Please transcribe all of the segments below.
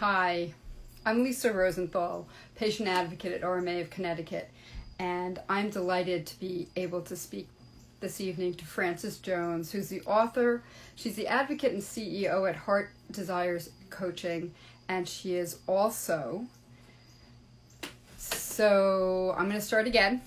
Hi, I'm Lisa Rosenthal, patient advocate at RMA of Connecticut, and I'm delighted to be able to speak this evening to Frances Jones, who's the author. She's the advocate and CEO at Heart Desires Coaching, and she is also, so I'm going to start again.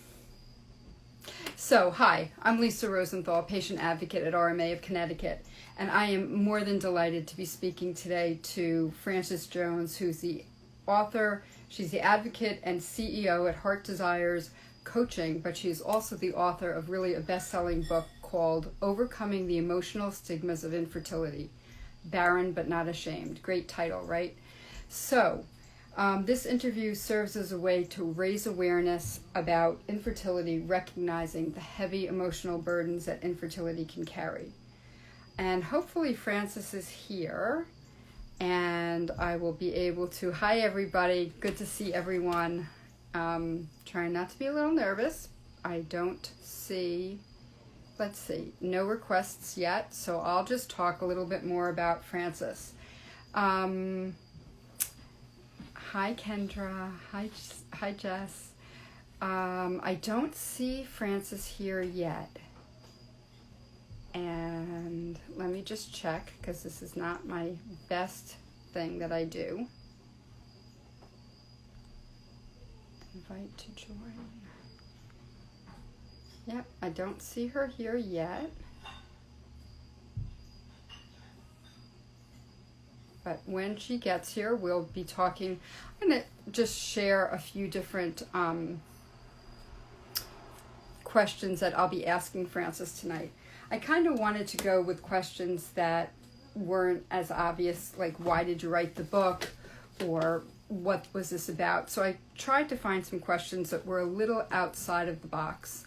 So, hi, I'm Lisa Rosenthal, patient advocate at RMA of Connecticut, and I am more than delighted to be speaking today to Frances Jones, who's the author. She's the advocate and CEO at Heart Desires Coaching, but she's also the author of really a best-selling book called Overcoming the Emotional Stigmas of Infertility, Barren but Not Ashamed. Great title, right? So, this interview serves as a way to raise awareness about infertility, recognizing the heavy emotional burdens that infertility can carry. And hopefully Frances is here, and I will be able to, hi everybody, good to see everyone. Trying not to be a little nervous. I don't see, let's see, no requests yet, so I'll just talk a little bit more about Frances. Hi Kendra, hi Jess. I don't see Frances here yet. And let me just check, because this is not my best thing that I do. Invite to join. Yep, I don't see her here yet. But when she gets here, we'll be talking. I'm going to just share a few different questions that I'll be asking Frances tonight. I kind of wanted to go with questions that weren't as obvious, like why did you write the book, or what was this about? So I tried to find some questions that were a little outside of the box,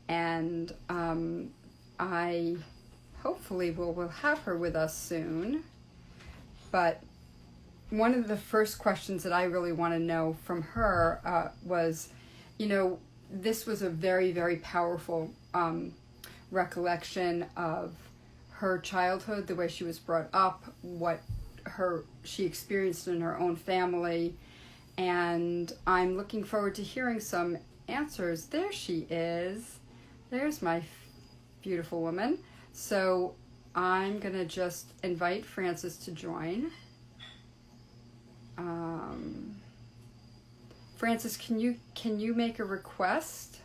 and I hopefully will have her with us soon. But one of the first questions that I really want to know from her was, this was a very, very powerful recollection of her childhood, the way she was brought up, what she experienced in her own family, and I'm looking forward to hearing some answers. There she is. There's my beautiful woman. So I'm gonna just invite Frances to join. Frances, can you make a request?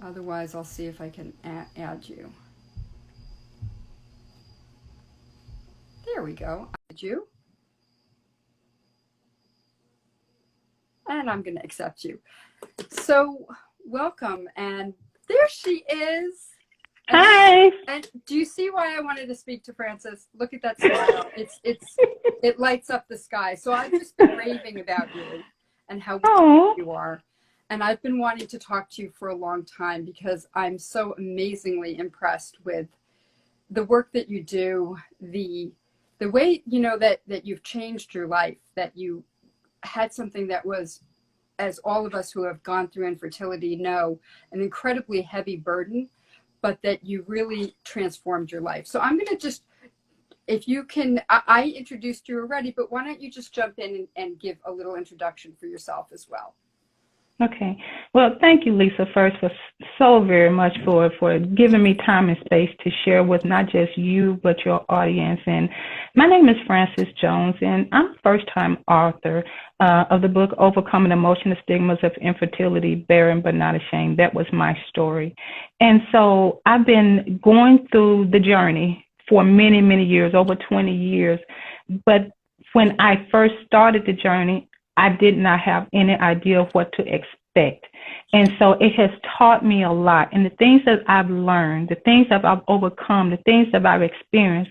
Otherwise, I'll see if I can add you. There we go. I add you. And I'm going to accept you. So, welcome. And there she is. Hi. And do you see why I wanted to speak to Frances? Look at that smile. It lights up the sky. So I've just been raving about you and how wonderful you are. And I've been wanting to talk to you for a long time because I'm so amazingly impressed with the work that you do, the way, that you've changed your life, that you had something that was, as all of us who have gone through infertility know, an incredibly heavy burden, but that you really transformed your life. So I'm going to just, if you can, I introduced you already, but why don't you just jump in and give a little introduction for yourself as well? Okay. Well, thank you, Lisa, first for so very much for giving me time and space to share with not just you, but your audience. And my name is Frances Jones, and I'm a first-time author of the book, Overcoming Emotional Stigmas of Infertility, Barren but Not Ashamed. That was my story. And so I've been going through the journey for many, many years, over 20 years. But when I first started the journey, I did not have any idea of what to expect. And so it has taught me a lot. And the things that I've learned, the things that I've overcome, the things that I've experienced,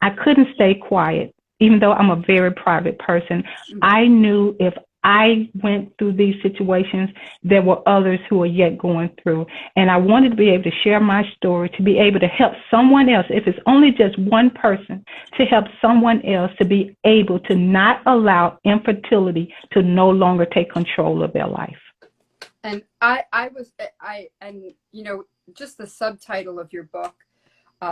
I couldn't stay quiet. Even though I'm a very private person, I knew if I went through these situations, there were others who are yet going through. And I wanted to be able to share my story, to be able to help someone else, if it's only just one person, to help someone else to be able to not allow infertility to no longer take control of their life. And just the subtitle of your book,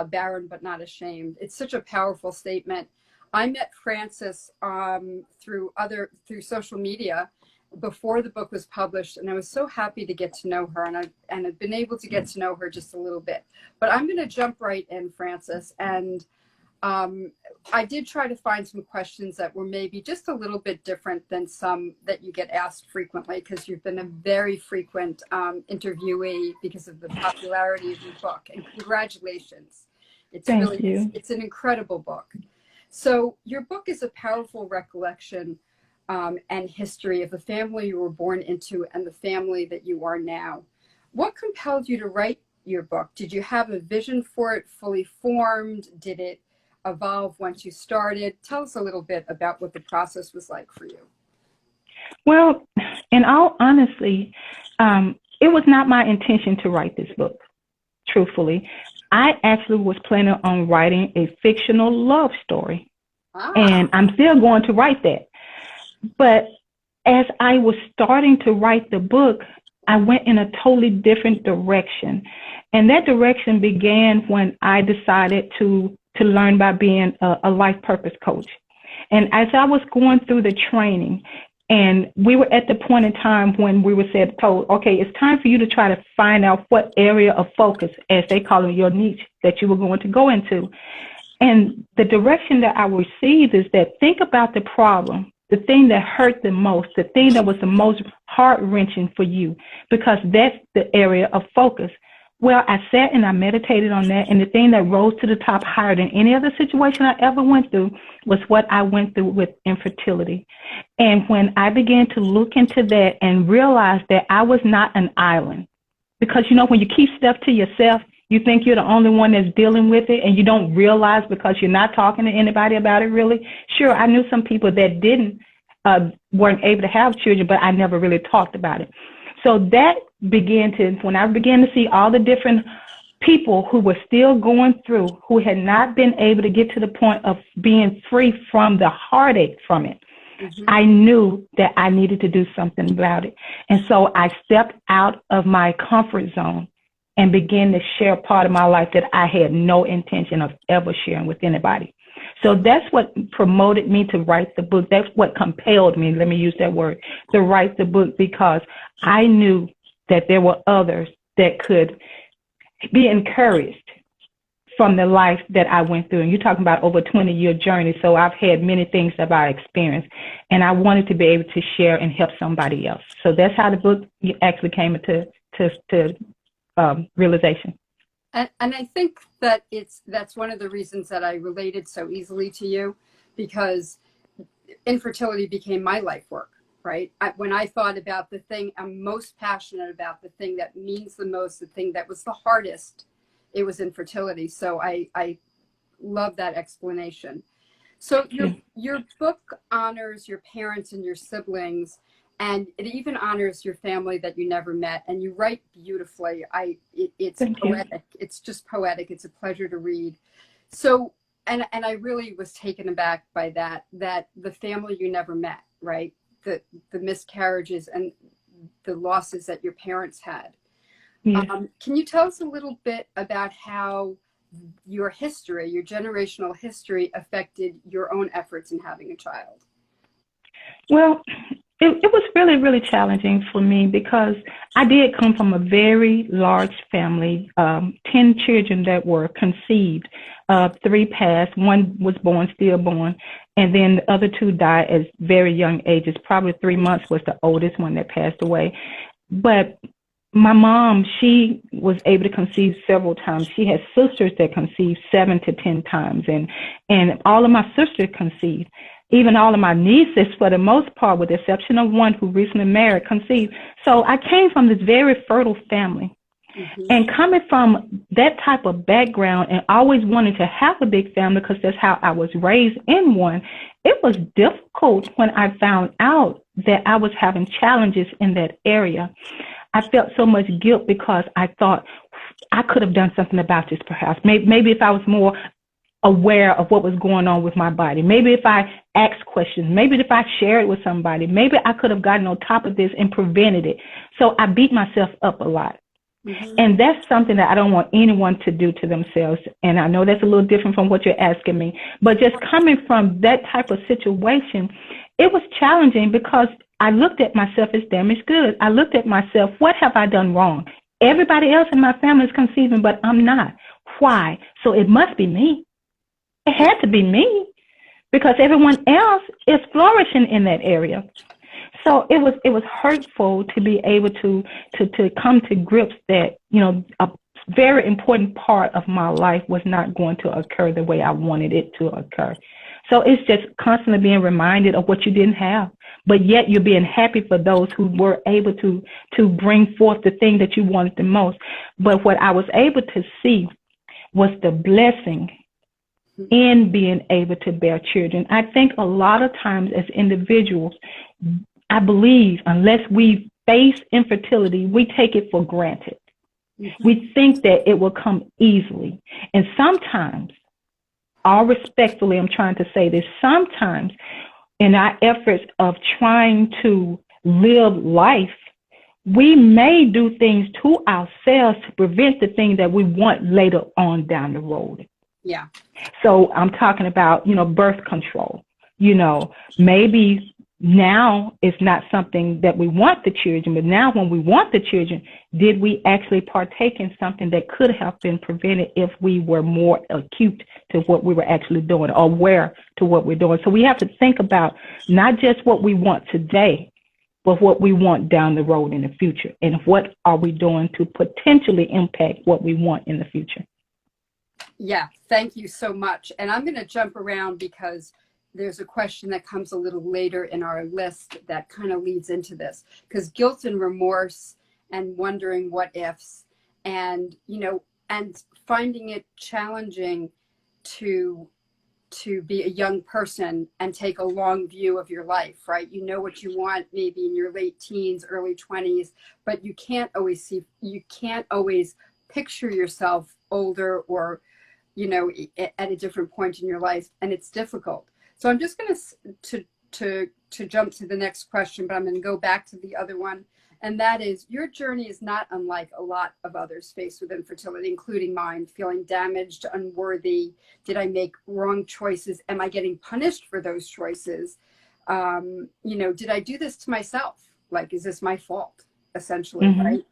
Barren but Not Ashamed, it's such a powerful statement. I met Frances through social media before the book was published, and I was so happy to get to know her, and I've been able to get to know her just a little bit. But I'm going to jump right in, Frances, and I did try to find some questions that were maybe just a little bit different than some that you get asked frequently, because you've been a very frequent interviewee because of the popularity of your book. And congratulations. Thank you. It's an incredible book. So your book is a powerful recollection and history of the family you were born into and the family that you are now. What compelled you to write your book? Did you have a vision for it fully formed? Did it evolve once you started? Tell us a little bit about what the process was like for you. Well, in all honesty, it was not my intention to write this book, truthfully. I actually was planning on writing a fictional love story, and I'm still going to write that. But as I was starting to write the book, I went in a totally different direction. And that direction began when I decided to learn about being a life purpose coach. And as I was going through the training, and we were at the point in time when we were told, okay, it's time for you to try to find out what area of focus, as they call it, your niche, that you were going to go into. And the direction that I received is that think about the problem, the thing that hurt the most, the thing that was the most heart-wrenching for you, because that's the area of focus. Well, I sat and I meditated on that, and the thing that rose to the top higher than any other situation I ever went through was what I went through with infertility. And when I began to look into that and realize that I was not an island, because, you know, when you keep stuff to yourself, you think you're the only one that's dealing with it, and you don't realize because you're not talking to anybody about it really. Sure, I knew some people that weren't able to have children, but I never really talked about it. So that when I began to see all the different people who were still going through, who had not been able to get to the point of being free from the heartache from it, I knew that I needed to do something about it. And so I stepped out of my comfort zone and began to share a part of my life that I had no intention of ever sharing with anybody. So that's what promoted me to write the book. That's what compelled me, let me use that word, to write the book, because I knew that there were others that could be encouraged from the life that I went through. And you're talking about over a 20-year journey, so I've had many things that I experienced, and I wanted to be able to share and help somebody else. So that's how the book actually came into realization. And I think that that's one of the reasons that I related so easily to you, because infertility became my life work, right? When I thought about the thing I'm most passionate about, the thing that means the most, the thing that was the hardest, it was infertility. So I love that explanation. So your book honors your parents and your siblings, and it even honors your family that you never met, and you write beautifully. It's poetic. It's just poetic. It's a pleasure to read. So, and I really was taken aback by that the family you never met, right? The miscarriages and the losses that your parents had. Yes. Can you tell us a little bit about how your history, your generational history, affected your own efforts in having a child? Well, it was really, really challenging for me, because I did come from a very large family, 10 children that were conceived. 3 passed, 1 was born, stillborn, and then the other 2 died at very young ages. Probably 3 months was the oldest one that passed away. But my mom, she was able to conceive several times. She had sisters that conceived 7 to 10 times, and all of my sisters conceived. Even all of my nieces, for the most part, with the exception of one who recently married, conceived. So I came from this very fertile family. And coming from that type of background and always wanting to have a big family, because that's how I was raised in one, it was difficult when I found out that I was having challenges in that area. I felt so much guilt, because I thought I could have done something about this perhaps. Maybe if I was more aware of what was going on with my body. Maybe if I asked questions, maybe if I shared it with somebody, maybe I could have gotten on top of this and prevented it. So I beat myself up a lot. Mm-hmm. And that's something that I don't want anyone to do to themselves. And I know that's a little different from what you're asking me, but just coming from that type of situation, it was challenging because I looked at myself as damaged goods. I looked at myself, what have I done wrong? Everybody else in my family is conceiving, but I'm not. Why? So it must be me. It had to be me because everyone else is flourishing in that area. So it was hurtful to be able to come to grips that, you know, a very important part of my life was not going to occur the way I wanted it to occur. So it's just constantly being reminded of what you didn't have, but yet you're being happy for those who were able to bring forth the thing that you wanted the most. But what I was able to see was the blessing in being able to bear children. I think a lot of times as individuals, I believe unless we face infertility, we take it for granted. Mm-hmm. We think that it will come easily. And sometimes, all respectfully, I'm trying to say this, sometimes in our efforts of trying to live life, we may do things to ourselves to prevent the thing that we want later on down the road. Yeah. So I'm talking about, you know, birth control. You know, maybe now it's not something that we want the children, but now when we want the children, did we actually partake in something that could have been prevented if we were more acute to what we were actually doing, or aware to what we're doing? So we have to think about not just what we want today, but what we want down the road in the future, and what are we doing to potentially impact what we want in the future. Yeah, thank you so much. And I'm going to jump around because there's a question that comes a little later in our list that kind of leads into this, because guilt and remorse and wondering what ifs, and, you know, and finding it challenging to be a young person and take a long view of your life, right? You know what you want maybe in your late teens, early 20s, but you can't always picture yourself older or, you know, at a different point in your life, and it's difficult. So I'm just going to jump to the next question, but I'm going to go back to the other one. And that is, your journey is not unlike a lot of others faced with infertility, including mine, feeling damaged, unworthy. Did I make wrong choices? Am I getting punished for those choices? You know, did I do this to myself? Like, is this my fault? Essentially, mm-hmm. Right?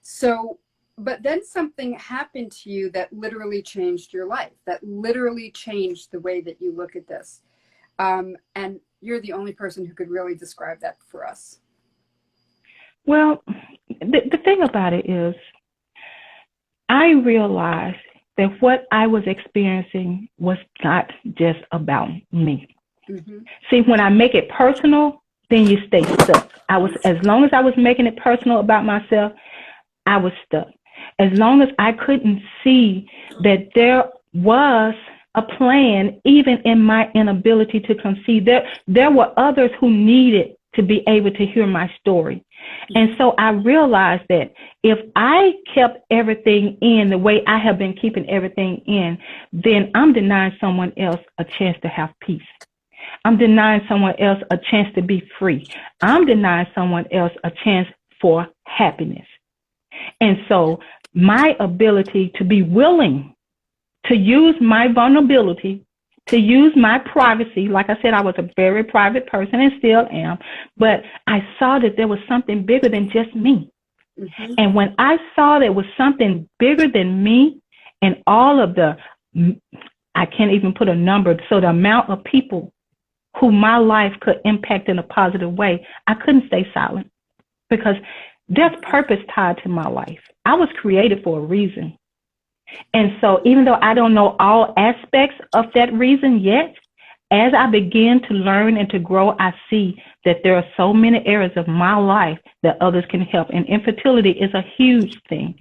So, but then something happened to you that literally changed your life, that literally changed the way that you look at this. And you're the only person who could really describe that for us. Well, the thing about it is, I realized that what I was experiencing was not just about me. Mm-hmm. See, when I make it personal, then you stay stuck. As long as I was making it personal about myself, I was stuck. As long as I couldn't see that there was a plan, even in my inability to conceive, there were others who needed to be able to hear my story. And so I realized that if I kept everything in the way I have been keeping everything in, then I'm denying someone else a chance to have peace. I'm denying someone else a chance to be free. I'm denying someone else a chance for happiness. And so my ability to be willing to use my vulnerability, to use my privacy, like I said, I was a very private person and still am, but I saw that there was something bigger than just me. Mm-hmm. And when I saw there was something bigger than me, and all of I can't even put a number, so the amount of people who my life could impact in a positive way, I couldn't stay silent, because there's purpose tied to my life. I was created for a reason. And so even though I don't know all aspects of that reason yet, as I begin to learn and to grow, I see that there are so many areas of my life that others can help. And infertility is a huge thing.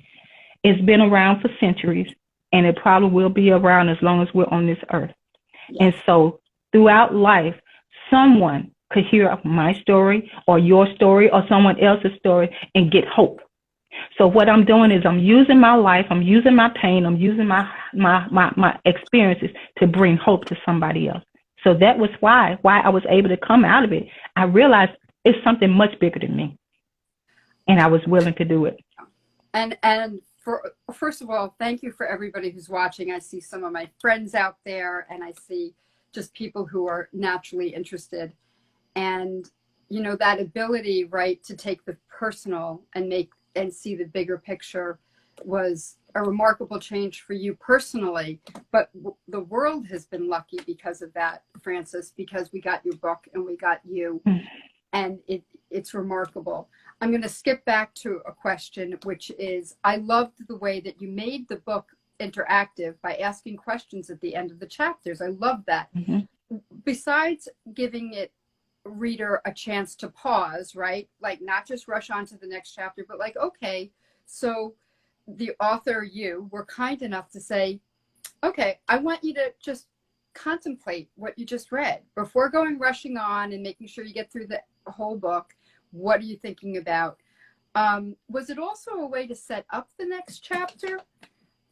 It's been around for centuries, and it probably will be around as long as we're on this earth. Yes. And so throughout life, someone could hear my story or your story or someone else's story and get hope. So what I'm doing is I'm using my life, I'm using my pain, I'm using my experiences to bring hope to somebody else. So that was why I was able to come out of it. I realized it's something much bigger than me, and I was willing to do it. And for first of all, thank you for everybody who's watching. I see some of my friends out there, and I see just people who are naturally interested. And you know, that ability, right, to take the personal and make and see the bigger picture was a remarkable change for you personally, but the world has been lucky because of that, Frances, because we got your book and we got you, and it's remarkable. I'm going to skip back to a question, which is, I loved the way that you made the book interactive by asking questions at the end of the chapters. I love that. Besides giving it reader a chance to pause, right? Like not just rush on to the next chapter, but like, okay, so the author, you were kind enough to say, okay, I want you to just contemplate what you just read before going rushing on and making sure you get through the whole book. What are you thinking about? Was it also a way to set up the next chapter,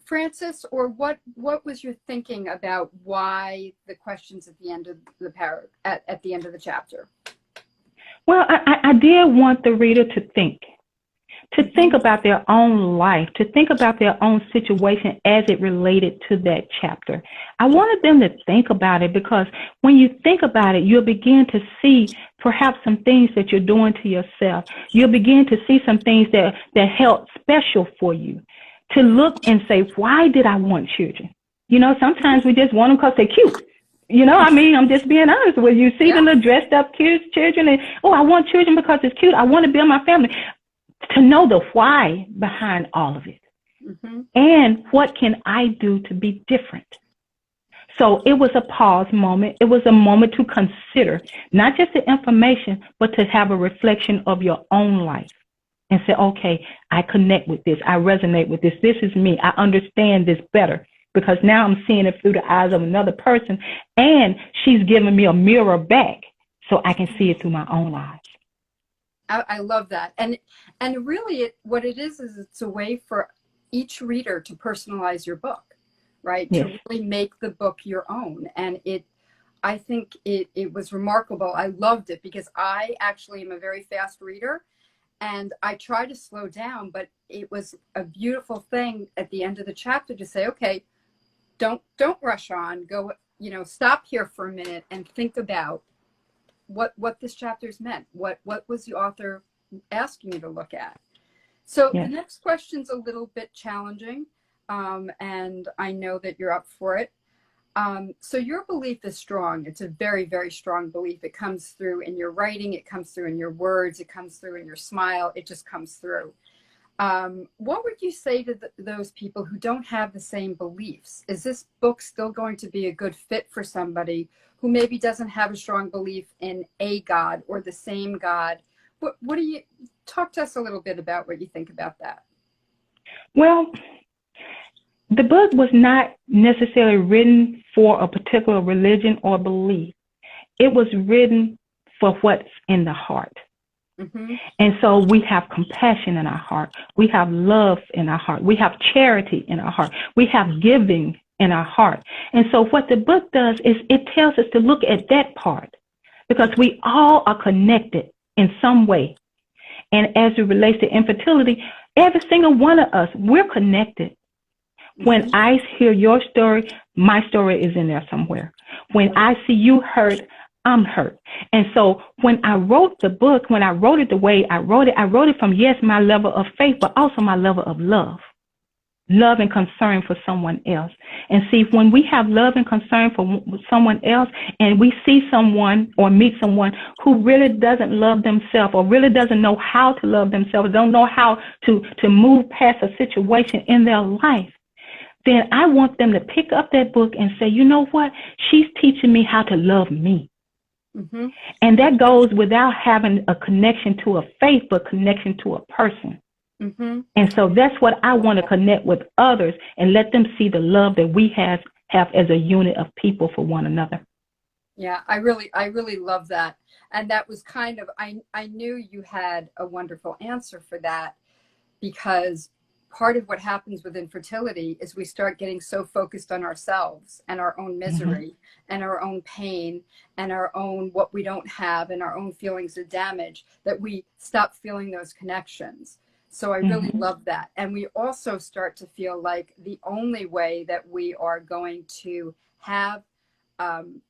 Frances, or what was your thinking about why the questions at the end of the at the end of the chapter? Well, I did want the reader to think about their own life, to think about their own situation as it related to that chapter. I wanted them to think about it because when you think about it, you'll begin to see perhaps some things that you're doing to yourself. You'll begin to see some things that held special for you. To look and say, why did I want children? You know, sometimes we just want them because they're cute. You know, I mean, I'm just being honest with you. See the little dressed up cute children and, oh, I want children because it's cute. I want to build my family. To know the why behind all of it. And what can I do to be different? So it was a pause moment. It was a moment to consider not just the information, but to have a reflection of your own life. And say, okay, I connect with this. I resonate with this. This is me. I understand this better because now I'm seeing it through the eyes of another person. And she's giving me a mirror back so I can see it through my own eyes. I love that. And really what it is it's a way for each reader to personalize your book, right? Yes. To really make the book your own. And I think it was remarkable. I loved it because I actually am a very fast reader. And I try to slow down, but it was a beautiful thing at the end of the chapter to say, okay, don't rush on. Go, you know, stop here for a minute and think about what this chapter's meant. What was the author asking you to look at? So the next question's a little bit challenging, and I know that you're up for it. So your belief is strong. It's a very, very strong belief. It comes through in your writing. It comes through in your words. It comes through in your smile. It just comes through. What would you say to those people who don't have the same beliefs? Is this book still going to be a good fit for somebody who maybe doesn't have a strong belief in a God or the same God? What do you talk to us a little bit about what you think about that? Well, the book was not necessarily written for a particular religion or belief. It was written for what's in the heart. And so we have compassion in our heart. We have love in our heart. We have charity in our heart. We have giving in our heart. And so what the book does is it tells us to look at that part because we all are connected in some way. And as it relates to infertility, every single one of us, we're connected. When I hear your story, my story is in there somewhere. When I see you hurt, I'm hurt. And so when I wrote the book, when I wrote it the way I wrote it from, yes, my level of faith, but also my level of love and concern for someone else. And see, when we have love and concern for someone else and we see someone or meet someone who really doesn't love themselves or really doesn't know how to love themselves, don't know how to move past a situation in their life, then I want them to pick up that book and say, you know what? She's teaching me how to love me. And that goes without having a connection to a faith, but connection to a person. And so that's what I want to connect with others and let them see the love that we have as a unit of people for one another. Yeah, I really love that. And that was kind of, I knew you had a wonderful answer for that because part of what happens with infertility is we start getting so focused on ourselves and our own misery and our own pain and our own what we don't have and our own feelings of damage that we stop feeling those connections. So I really love that. And we also start to feel like the only way that we are going to have, um,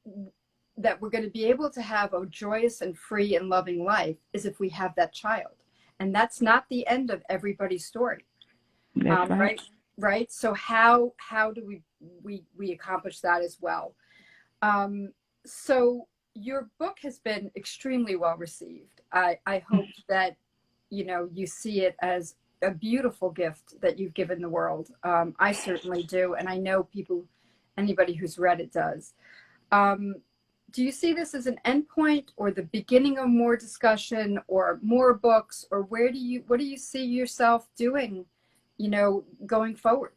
that we're going to be able to have a joyous and free and loving life is if we have that child. And that's not the end of everybody's story. That's right. Right. Right. So how do we accomplish that as well? So your book has been extremely well received. I hope that, you know, you see it as a beautiful gift that you've given the world. I certainly do. And I know anybody who's read it does. Um, do you see this as an endpoint or the beginning of more discussion or more books, or what do you see yourself doing, you know, going forward?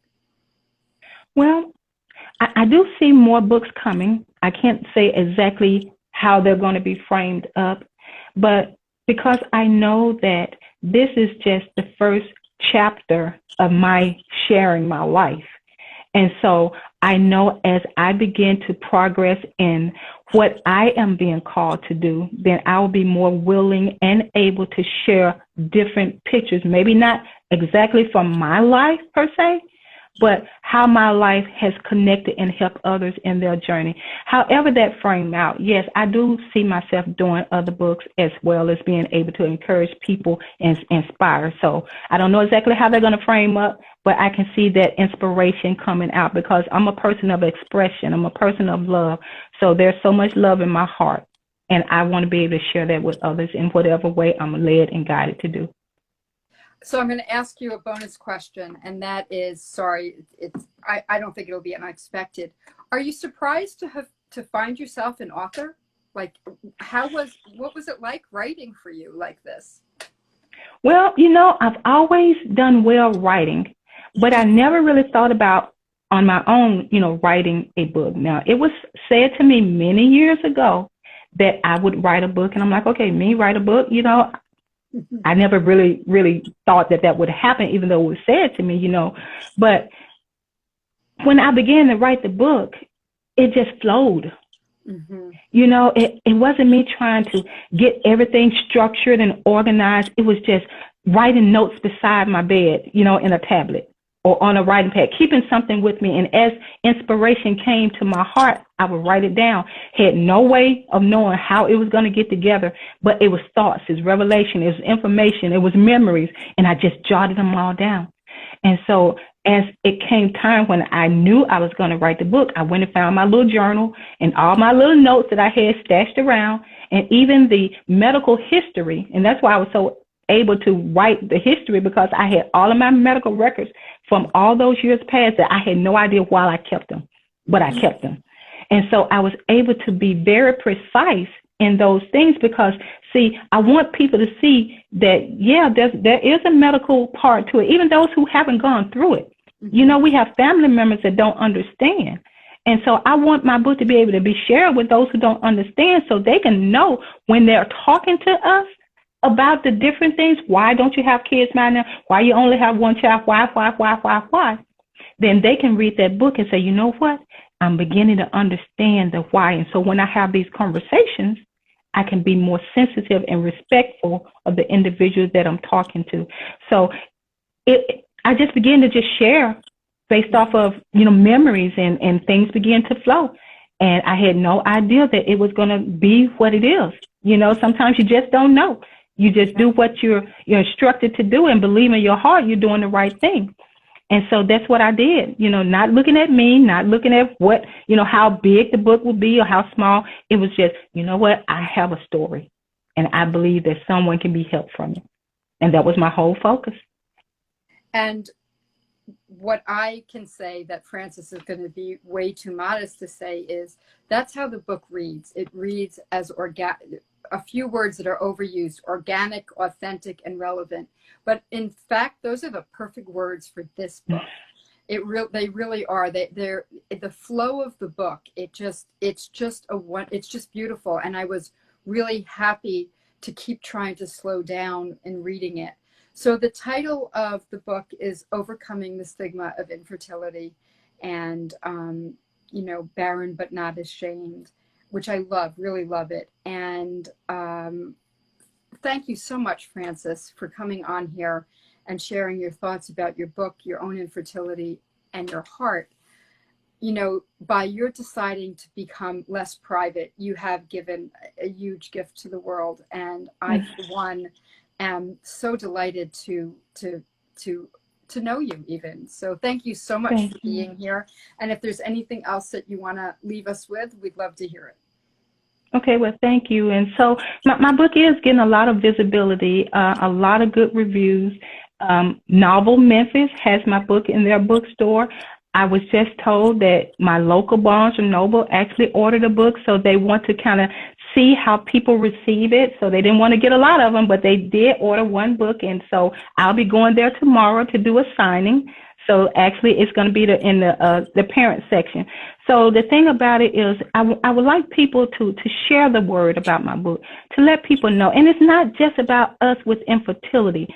Well, I do see more books coming. I can't say exactly how they're going to be framed up, but because I know that this is just the first chapter of my sharing my life. And so I know as I begin to progress in what I am being called to do, then I will be more willing and able to share different pictures, maybe not exactly from my life per se, but how my life has connected and helped others in their journey. However that frame out, yes, I do see myself doing other books as well as being able to encourage people and inspire. So I don't know exactly how they're going to frame up, but I can see that inspiration coming out because I'm a person of expression. I'm a person of love. So there's so much love in my heart, and I want to be able to share that with others in whatever way I'm led and guided to do. So I'm going to ask you a bonus question, and that is, sorry, I don't think it'll be unexpected. Are you surprised to find yourself an author? Like, what was it like writing for you like this? Well, you know, I've always done well writing, but I never really thought about on my own, you know, writing a book. Now, it was said to me many years ago that I would write a book, and I'm like, okay, me write a book, you know. I never really thought that would happen, even though it was said to me, you know. But when I began to write the book, it just flowed. Mm-hmm. You know, it wasn't me trying to get everything structured and organized. It was just writing notes beside my bed, you know, in a tablet or on a writing pad, keeping something with me. And as inspiration came to my heart, I would write it down. Had no way of knowing how it was going to get together, but it was thoughts, it was revelation, it was information, it was memories, and I just jotted them all down. And so as it came time when I knew I was going to write the book, I went and found my little journal and all my little notes that I had stashed around, and even the medical history. And that's why I was so able to write the history, because I had all of my medical records from all those years past that I had no idea why I kept them, but I kept them. And so I was able to be very precise in those things because, see, I want people to see that, yeah, there is a medical part to it, even those who haven't gone through it. You know, we have family members that don't understand. And so I want my book to be able to be shared with those who don't understand so they can know when they're talking to us about the different things. Why don't you have kids right now? Why you only have one child? Why? Then they can read that book and say, you know what? I'm beginning to understand the why. And so when I have these conversations, I can be more sensitive and respectful of the individuals that I'm talking to. So I just began to just share based off of, you know, memories, and things began to flow. And I had no idea that it was going to be what it is. You know, sometimes you just don't know. You just do what you're instructed to do and believe in your heart you're doing the right thing. And so that's what I did, you know, not looking at me, not looking at what, you know, how big the book would be or how small. It was just, you know what, I have a story and I believe that someone can be helped from it. And that was my whole focus. And what I can say that Frances is going to be way too modest to say is that's how the book reads. It reads as a few words that are overused: organic, authentic, and relevant. But in fact, those are the perfect words for this book. They really are. They're the flow of the book. It's just beautiful. And I was really happy to keep trying to slow down in reading it. So the title of the book is Overcoming the Stigma of Infertility, and you know, barren but not ashamed, which I love, really love it. And thank you so much, Frances, for coming on here and sharing your thoughts about your book, your own infertility, and your heart. You know, by your deciding to become less private, you have given a huge gift to the world. And I, for one, am so delighted to know you even. So thank you so much for being here. And if there's anything else that you want to leave us with, we'd love to hear it. Okay, well, thank you. And so my book is getting a lot of visibility, a lot of good reviews. Novel Memphis has my book in their bookstore. I was just told that my local Barnes & Noble actually ordered a book, so they want to kind of see how people receive it. So they didn't want to get a lot of them, but they did order one book, and so I'll be going there tomorrow to do a signing. So actually, it's going to be in the parent section. So the thing about it is, I would like people to share the word about my book, to let people know. And it's not just about us with infertility.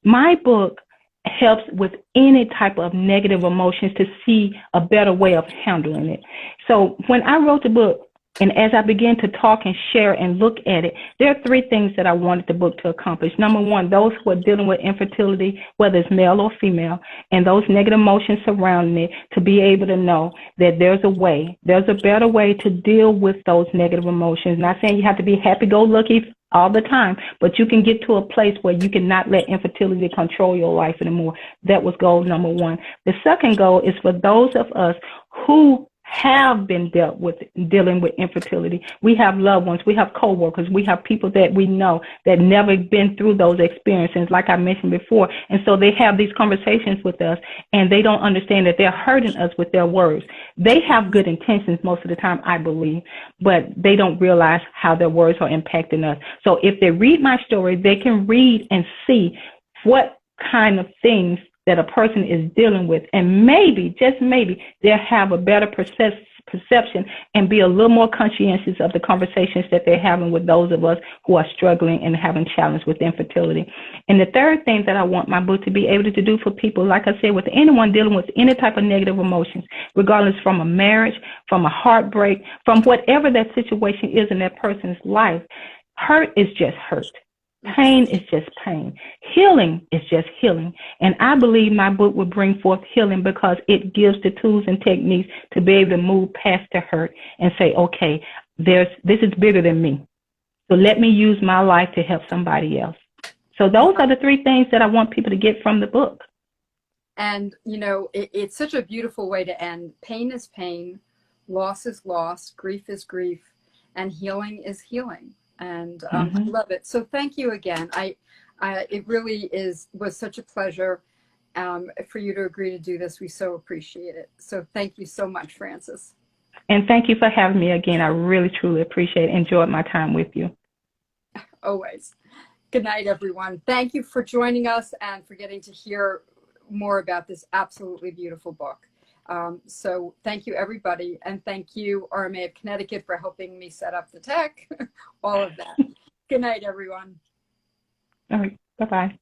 My book helps with any type of negative emotions to see a better way of handling it. So when I wrote the book, and as I began to talk and share and look at it, there are three things that I wanted the book to accomplish. Number one, those who are dealing with infertility, whether it's male or female, and those negative emotions surrounding it, to be able to know that there's a better way to deal with those negative emotions. Not saying you have to be happy-go-lucky all the time, but you can get to a place where you cannot let infertility control your life anymore. That was goal number one. The second goal is for those of us who have been dealing with infertility. We have loved ones, we have coworkers, we have people that we know that never been through those experiences, like I mentioned before. And so they have these conversations with us, and they don't understand that they're hurting us with their words. They have good intentions most of the time, I believe, but they don't realize how their words are impacting us. So if they read my story, they can read and see what kind of things that a person is dealing with, and maybe, just maybe, they'll have a better perception and be a little more conscientious of the conversations that they're having with those of us who are struggling and having challenges with infertility. And the third thing that I want my book to be able to do for people, like I said, with anyone dealing with any type of negative emotions, regardless from a marriage, from a heartbreak, from whatever that situation is in that person's life, hurt is just hurt. Pain is just pain. Healing is just healing. And I believe my book will bring forth healing because it gives the tools and techniques to be able to move past the hurt and say, okay, this is bigger than me. So let me use my life to help somebody else. So those are the three things that I want people to get from the book. And, you know, it's such a beautiful way to end. Pain is pain, loss is loss, grief is grief, and healing is healing. And I love it. So thank you again. It really was such a pleasure for you to agree to do this. We so appreciate it. So thank you so much, Frances. And thank you for having me again. I really, truly appreciate it. Enjoyed my time with you. Always. Good night, everyone. Thank you for joining us and for getting to hear more about this absolutely beautiful book. So thank you, everybody. And thank you, RMA of Connecticut, for helping me set up the tech, all of that. Good night, everyone. All right. Bye-bye.